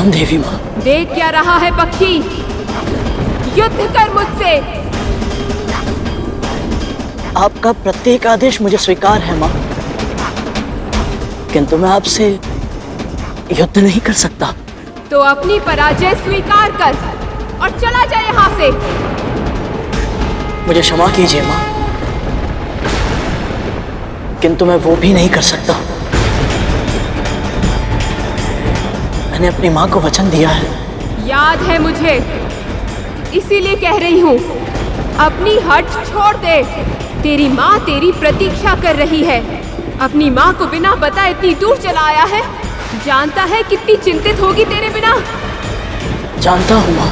प्रणाम देवी माँ। देख क्या रहा है पक्षी, युद्ध कर मुझसे। आपका प्रत्येक आदेश मुझे स्वीकार है माँ, किंतु मैं आपसे युद्ध नहीं कर सकता। तो अपनी पराजय स्वीकार कर और चला जा यहाँ से। मुझे क्षमा कीजिए माँ, किंतु मैं वो भी नहीं कर सकता। मैंने अपनी माँ को वचन दिया है। याद है मुझे, इसीलिए कह रही हूँ, अपनी हट छोड़ दे। तेरी माँ तेरी प्रतीक्षा कर रही है। अपनी माँ को बिना बताए इतनी दूर चला आया है। जानता है कितनी चिंतित होगी तेरे बिना। जानता हूँ माँ,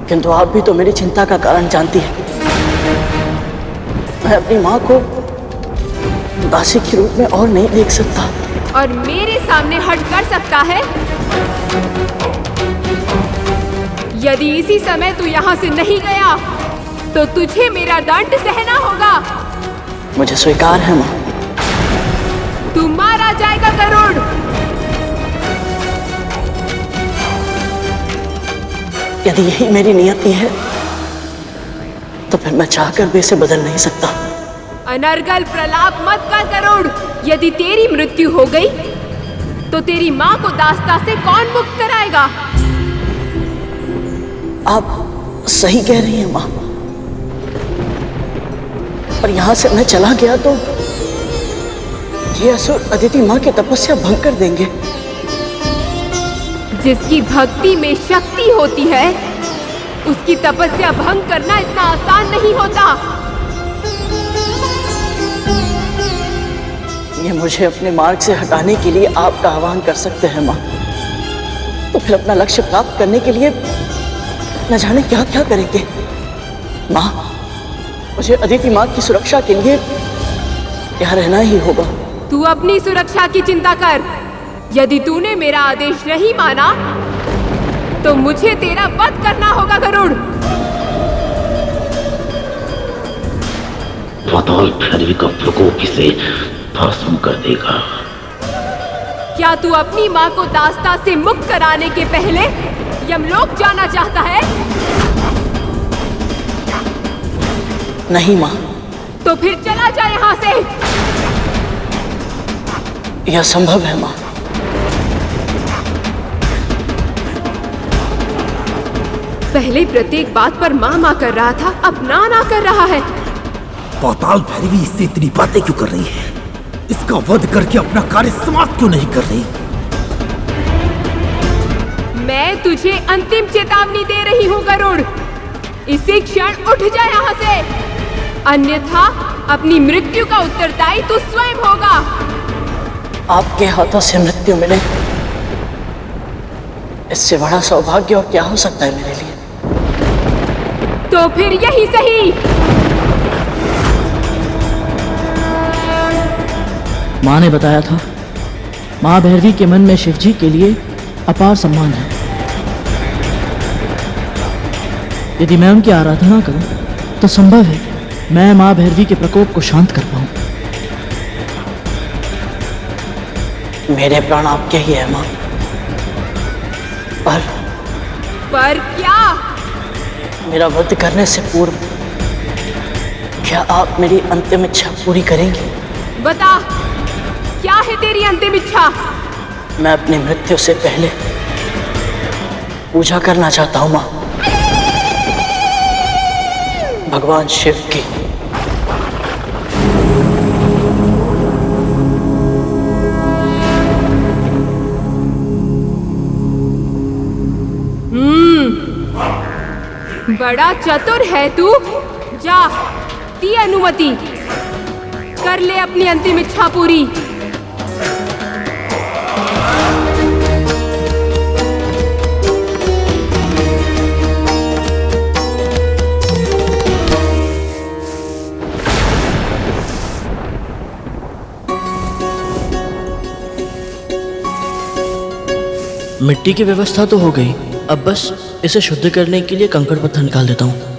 किंतु आप भी तो मेरी चिंता का कारण जानती है। मैं अपनी माँ को दासी के रूप में और नहीं देख सकता। और मेरे सामने हट कर सकता है? यदि इसी समय तू यहाँ से नहीं गया तो तुझे मेरा दंड सहना होगा। मुझे स्वीकार है माँ। तू मारा जाएगा गरुड़। यदि यही मेरी नियति है तो फिर मैं चाहकर भी इसे बदल नहीं सकता। अनर्गल प्रलाप मत कर गरुड़। यदि तेरी मृत्यु हो गई तो तेरी माँ को दास्ता से कौन मुक्त कराएगा? आप सही कह रही हैं माँ, पर यहाँ से मैं चला गया तो ये असुर अदिति माँ की तपस्या भंग कर देंगे। जिसकी भक्ति में शक्ति होती है उसकी तपस्या भंग करना इतना आसान नहीं होता। ये मुझे अपने मार्ग से हटाने के लिए आपका आह्वान कर सकते हैं माँ, तो फिर अपना लक्ष्य प्राप्त करने के लिए न जाने क्या क्या करेंगे। माँ, मुझे अदिति माँ की सुरक्षा के लिए यहाँ रहना ही होगा। तू अपनी सुरक्षा की चिंता कर। यदि तूने मेरा आदेश नहीं माना तो मुझे तेरा वध करना होगा गरुड़। पाताल भैरवी का प्रकोप इसे भस्म कर देगा। क्या तू अपनी माँ को दास्ता से मुक्त कराने के पहले यमलोक जाना चाहता है? नहीं माँ। तो फिर चला जा यहाँ से। यह संभव है माँ। पहले प्रत्येक बात पर माँ माँ कर रहा था, अब ना ना कर रहा है। पाताल भैरवी इससे इतनी बातें क्यों कर रही है? इसका वध करके अपना कार्य समाप्त क्यों नहीं कर रही? मैं तुझे अंतिम चेतावनी दे रही हूँ गरुड़। इसी क्षण उठ जा यहाँ से, अन्यथा अपनी मृत्यु का उत्तरदायी तू स्वयं होगा। आपके हाथों से मृत्यु मिले, इससे बड़ा सौभाग्य और क्या हो सकता है मेरे लिए? तो फिर यही सही। माँ ने बताया था, माँ भैरवी के मन में शिवजी के लिए अपार सम्मान है। यदि मैं उनकी आराधना करूं तो संभव है मैं माँ भैरवी के प्रकोप को शांत कर पाऊं। मेरे प्राण आपके ही है माँ, पर क्या? मेरा वध करने से पूर्व क्या आप मेरी अंतिम इच्छा पूरी करेंगी? बता, क्या है तेरी अंतिम इच्छा? मैं अपनी मृत्यु से पहले पूजा करना चाहता हूँ माँ, भगवान शिव की। बड़ा चतुर है तू। जा, दी अनुमति, कर ले अपनी अंतिम इच्छा पूरी। मिट्टी की व्यवस्था तो हो गई, अब बस इसे शुद्ध करने के लिए कंकड़ पत्थर निकाल देता हूँ।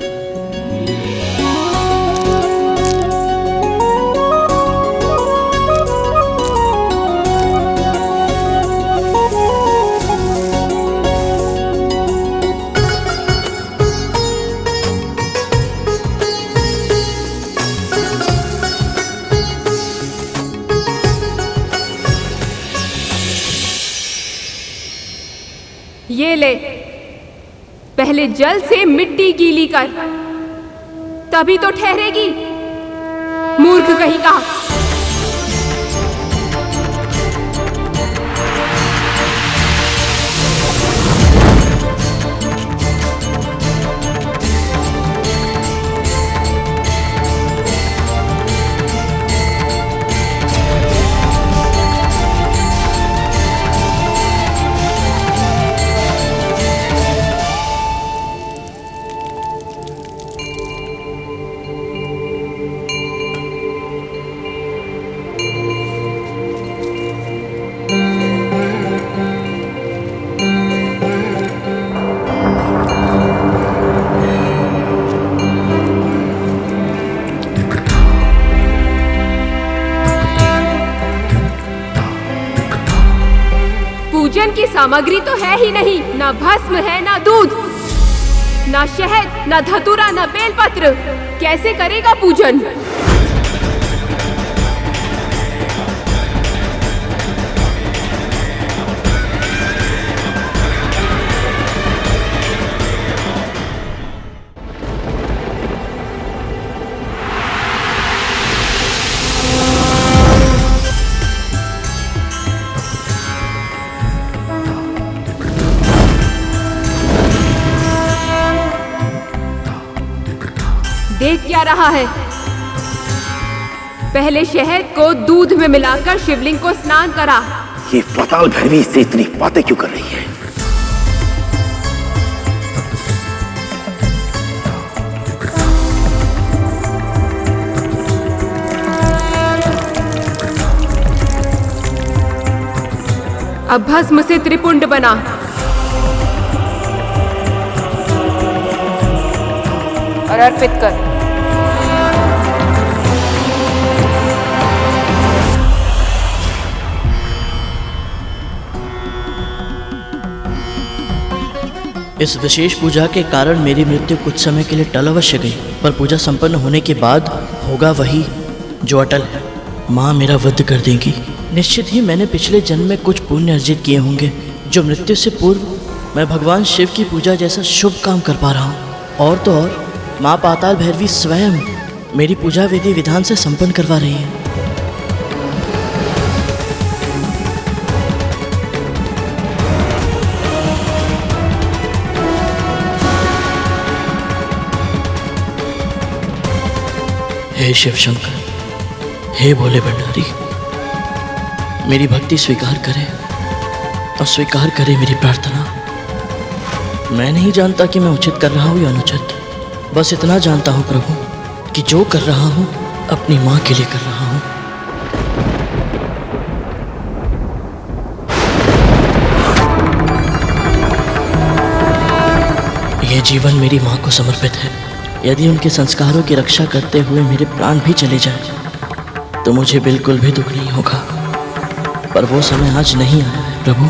पहले जल से मिट्टी गीली कर, तभी तो ठहरेगी। मूर्ख कहीं का। पूजन की सामग्री तो है ही नहीं, ना भस्म है, ना दूध, ना शहद, ना धतूरा, ना बेलपत्र। कैसे करेगा पूजन? देख क्या रहा है? पहले शहद को दूध में मिलाकर शिवलिंग को स्नान करा। ये पाताल भैरवी इससे इतनी बातें क्यों कर रही है? अब भस्म से त्रिपुंड बना। और अर्पित कर। इस विशेष पूजा के कारण मेरी मृत्यु कुछ समय के लिए टल अवश्य गई, पर पूजा संपन्न होने के बाद होगा वही जो अटल है। माँ मेरा वध कर देंगी। निश्चित ही मैंने पिछले जन्म में कुछ पुण्य अर्जित किए होंगे, जो मृत्यु से पूर्व मैं भगवान शिव की पूजा जैसा शुभ काम कर पा रहा हूँ। और तो और माँ पाताल भैरवी स्वयं मेरी पूजा विधि विधान से संपन्न करवा रही है। हे शिव शंकर, हे भोले भंडारी, मेरी भक्ति स्वीकार करे और स्वीकार करे मेरी प्रार्थना। मैं नहीं जानता कि मैं उचित कर रहा हूँ या अनुचित, बस इतना जानता हूँ प्रभु कि जो कर रहा हूँ अपनी माँ के लिए कर रहा हूँ। यह जीवन मेरी माँ को समर्पित है। यदि उनके संस्कारों की रक्षा करते हुए मेरे प्राण भी चले जाएं, तो मुझे बिल्कुल भी दुख नहीं होगा। पर वो समय आज नहीं आया है प्रभु।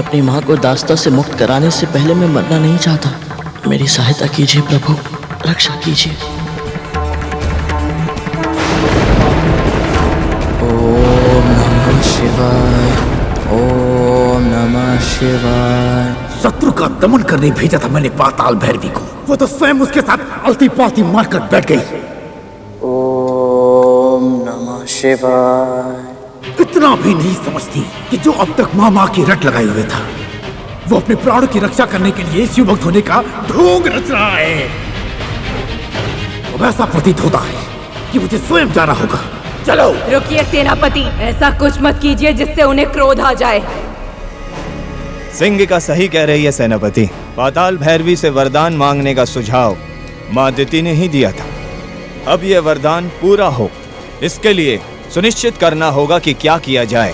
अपनी माँ को दास्ता से मुक्त कराने से पहले मैं मरना नहीं चाहता। मेरी सहायता कीजिए प्रभु, रक्षा कीजिए। ओम नमः शिवाय, ओम नमः शिवाय। शत्रु का दमन करने भेजा था मैंने पाताल भैरवी को, वो तो स्वयं उसके साथ अलती पालती मारकर बैठ गई। ओम नमः शिवाय। इतना भी नहीं समझती कि जो अब तक माँ की रट लगाए हुए था, वो अपने प्राणों की रक्षा करने के लिए शिव भक्त होने का ढोंग रच रहा है। अब ऐसा प्रतीत होता है कि मुझे स्वयं जाना होगा। चलो। रुकिए सेनापति, ऐसा कुछ मत कीजिए जिससे उन्हें क्रोध आ जाए। सिंह का सही कह रही है सेनापति। पाताल भैरवी से वरदान मांगने का सुझाव माँ दिति ने ही दिया था। अब यह वरदान पूरा हो, इसके लिए सुनिश्चित करना होगा कि क्या किया जाए,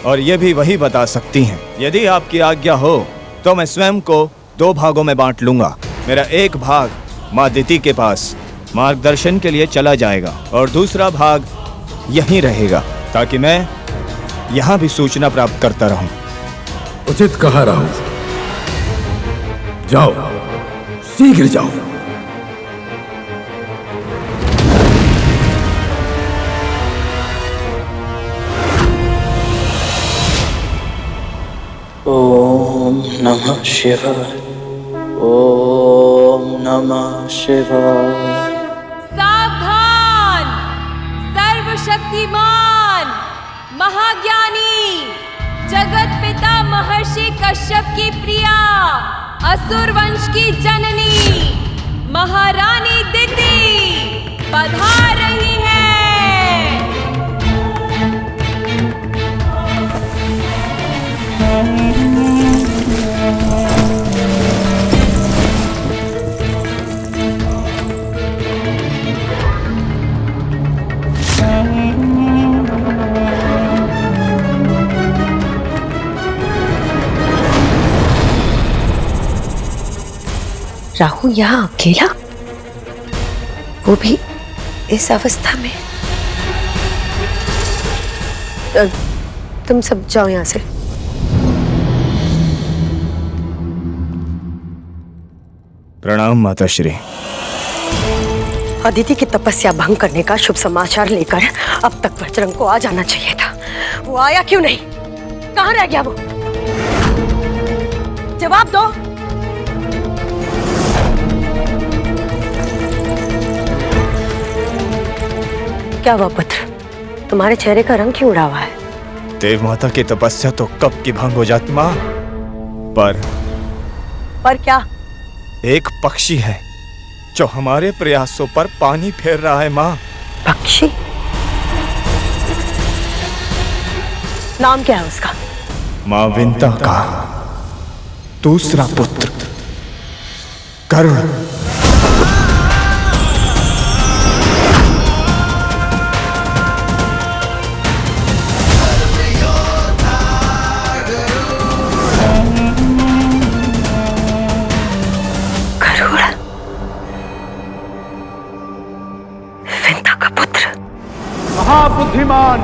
और ये भी वही बता सकती हैं। यदि आपकी आज्ञा हो तो मैं स्वयं को 2 भागों में बांट लूंगा। मेरा एक भाग माँ दिति के पास मार्गदर्शन के लिए चला जाएगा और दूसरा भाग यहीं रहेगा, ताकि मैं यहाँ भी सूचना प्राप्त करता रहूं। उचित कहा राहु। जाओ, शीघ्र जाओ। ओम नमः शिवाय, ओम नमः शिवाय। सावधान! सर्वशक्तिमान, महाज्ञानी, जगत पिता महर्षि कश्यप की प्रिया, असुर वंश की जननी, महारानी दिति पधार रही है। राहु यहाँ अकेला, वो भी इस अवस्था में। तुम सब जाओ यहाँ से। प्रणाम माताश्री। अदिति की तपस्या भंग करने का शुभ समाचार लेकर अब तक बजरंग को आ जाना चाहिए था। वो आया क्यों नहीं? कहाँ रह गया वो? जवाब दो। क्या हुआ पुत्र? तुम्हारे चेहरे का रंग क्यों उड़ा हुआ है? देव माता की तपस्या तो कब की भंग हो जाती माँ, पर क्या? एक पक्षी है जो हमारे प्रयासों पर पानी फेर रहा है माँ। पक्षी? नाम क्या है उसका? माँ विंता का दूसरा पुत्र गरुड़। महाबुद्धिमान,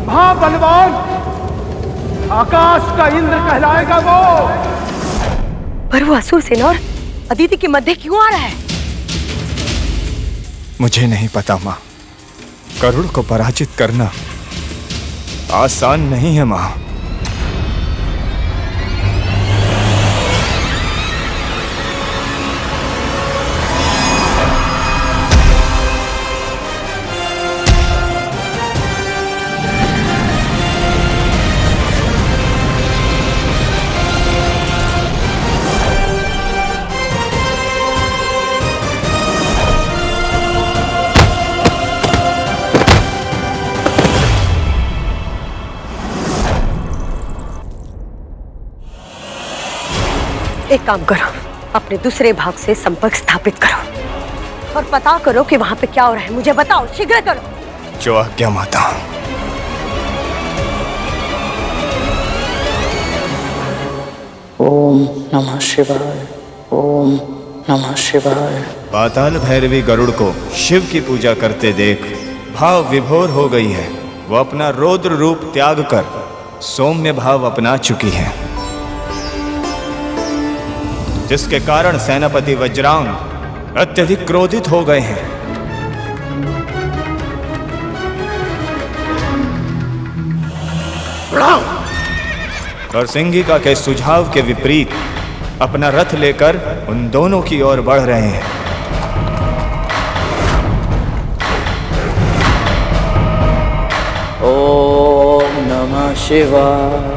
महाबलवान, आकाश का इंद्र कहलाएगा वो। पर वो असुर सेना और अदिति के मध्य क्यों आ रहा है? मुझे नहीं पता माँ। गरुड़ को पराजित करना आसान नहीं है माँ। एक काम करो, अपने दूसरे भाग से संपर्क स्थापित करो और पता करो कि वहां पे क्या हो रहा है। मुझे बताओ, शीघ्र करो। जो आज्ञा माता। ओम नमः शिवाय। ओम नमः शिवाय। पाताल भैरवी गरुड़ को शिव की पूजा करते देख भाव विभोर हो गई है। वो अपना रौद्र रूप त्याग कर सौम्य भाव अपना चुकी है, जिसके कारण सेनापति वज्रांग अत्यधिक क्रोधित हो गए हैं। और सिंगिका के सुझाव के विपरीत अपना रथ लेकर उन दोनों की ओर बढ़ रहे हैं। ओम नमः शिवाय।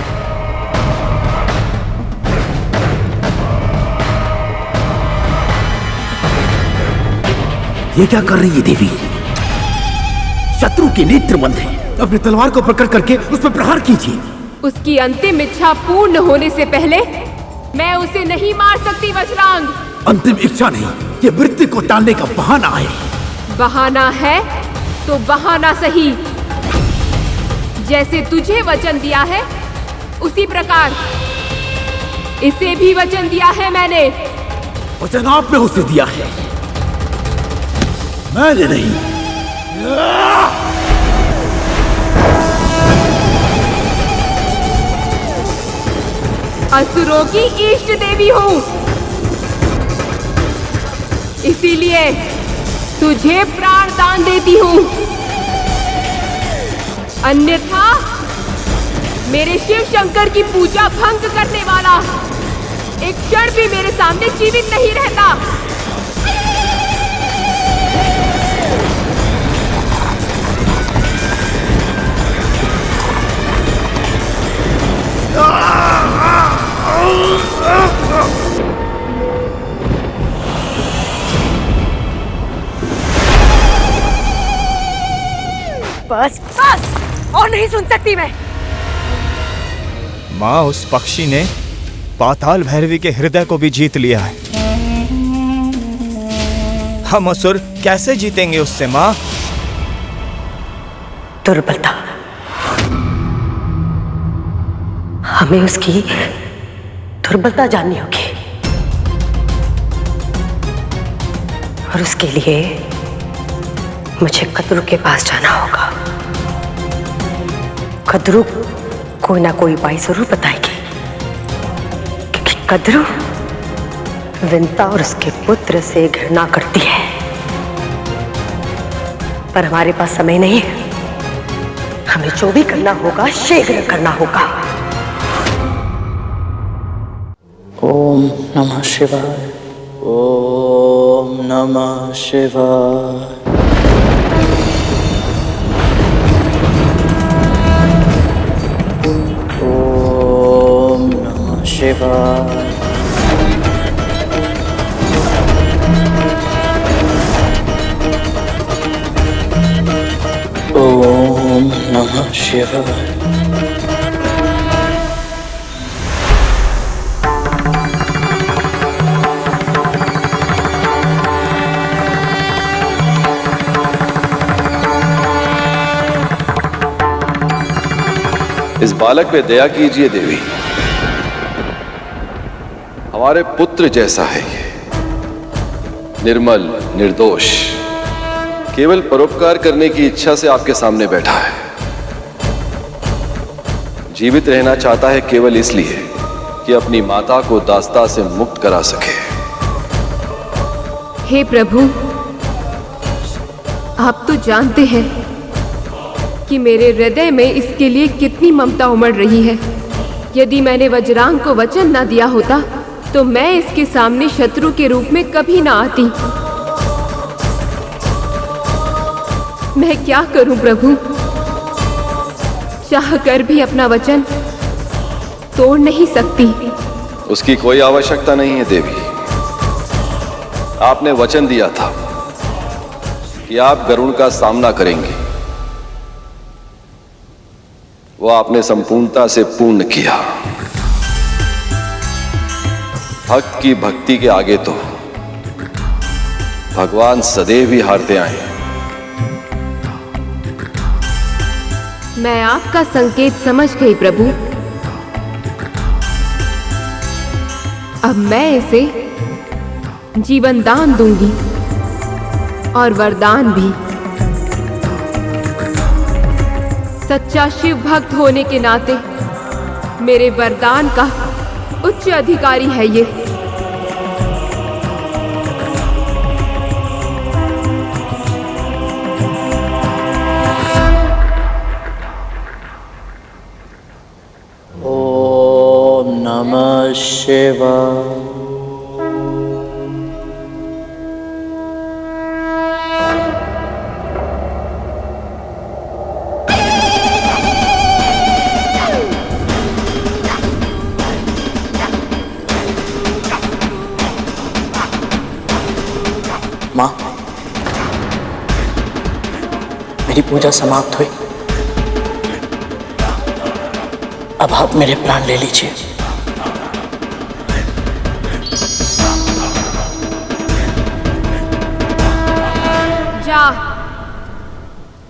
ये क्या कर रही है देवी? शत्रु के नेत्र बंद है। अपनी तलवार को पकड़ करके उस पर प्रहार कीजिए। उसकी अंतिम इच्छा पूर्ण होने से पहले मैं उसे नहीं मार सकती वज्रांग। अंतिम इच्छा नहीं, ये मृत्यु को टालने का बहाना है। बहाना है तो बहाना सही। जैसे तुझे वचन दिया है उसी प्रकार इसे भी वचन दिया है मैंने। वचन आपने उसे दिया है, मैंने नहीं। असुरों की इष्ट देवी हूँ, इसीलिए तुझे प्राण दान देती हूँ। अन्यथा मेरे शिव शंकर की पूजा भंग करने वाला एक क्षण भी मेरे सामने जीवित नहीं रहता। बस बस, और नहीं सुन सकती मैं। माँ, उस पक्षी ने पाताल भैरवी के हृदय को भी जीत लिया है। हम असुर कैसे जीतेंगे उससे माँ? दुर्बलता, हमें उसकी दुर्बलता जाननी होगी और उसके लिए मुझे कद्रू के पास जाना होगा। कद्रू कोई ना कोई उपाय जरूर बताएगी, क्योंकि कद्रू विंता और उसके पुत्र से घृणा करती है। पर हमारे पास समय नहीं है, हमें जो भी करना होगा शीघ्र करना होगा। ओम नमः शिवाय। ओम नमः शिवाय। ओम नमः शिवाय। ओम नमः शिवाय। इस बालक पे दया कीजिए देवी, हमारे पुत्र जैसा है ये, निर्मल निर्दोष, केवल परोपकार करने की इच्छा से आपके सामने बैठा है। जीवित रहना चाहता है केवल इसलिए कि अपनी माता को दास्ता से मुक्त करा सके। हे प्रभु, आप तो जानते हैं कि मेरे हृदय में इसके लिए कितनी ममता उमड़ रही है। यदि मैंने वज्रांग को वचन न दिया होता तो मैं इसके सामने शत्रु के रूप में कभी ना आती। मैं क्या करूं प्रभु, चाहकर भी अपना वचन तोड़ नहीं सकती। उसकी कोई आवश्यकता नहीं है देवी। आपने वचन दिया था कि आप गरुड़ का सामना करेंगे, वो आपने संपूर्णता से पूर्ण किया। भक्त की भक्ति के आगे तो भगवान सदैव ही हारते आए हैं। मैं आपका संकेत समझ गई प्रभु। अब मैं इसे जीवन दान दूंगी और वरदान भी। सच्चा शिव भक्त होने के नाते मेरे वरदान का उच्च अधिकारी है ये। ओम नमः शिवाय। माँ, मेरी पूजा समाप्त हुई। अब आप मेरे प्राण ले लीजिए। जा,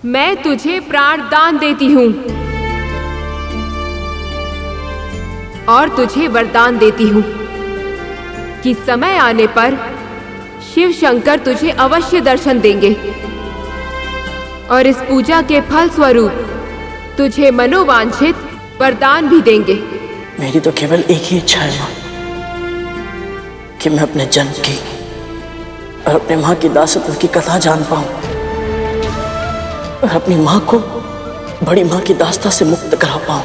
मैं तुझे प्राण दान देती हूँ और तुझे वरदान देती हूँ कि समय आने पर शिव शंकर तुझे अवश्य दर्शन देंगे और इस पूजा के फल स्वरूप तुझे मनोवांछित वरदान भी देंगे। मेरी तो केवल एक ही इच्छा है माँ, कि मैं अपने जन्म की और अपने माँ की दासत्व की कथा जान पाऊं और अपनी माँ को बड़ी माँ की दास्ता से मुक्त करा पाऊं।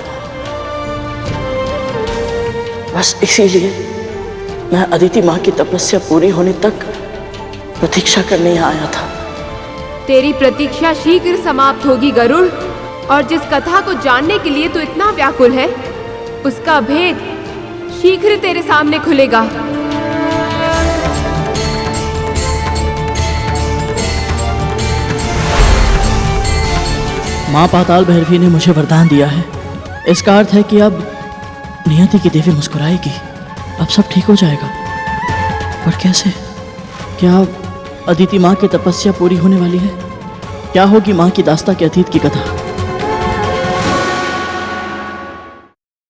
बस इसीलिए मैं अदिति माँ की तपस्या पूरी होने तक प्रतीक्षा करने यहाँ आया था। तेरी प्रतीक्षा शीघ्र समाप्त होगी गरुड़, और जिस कथा को जानने के लिए तू इतना व्याकुल है, उसका भेद शीघ्र तेरे सामने खुलेगा। माँ पाताल भैरवी ने मुझे वरदान दिया है। इसका अर्थ है कि अब नियति की देवी मुस्कुराएगी, अब सब ठीक हो जाएगा। पर कैसे? क्या अदिति माँ की तपस्या पूरी होने वाली है? क्या होगी माँ की दास्ता के अतीत की कथा?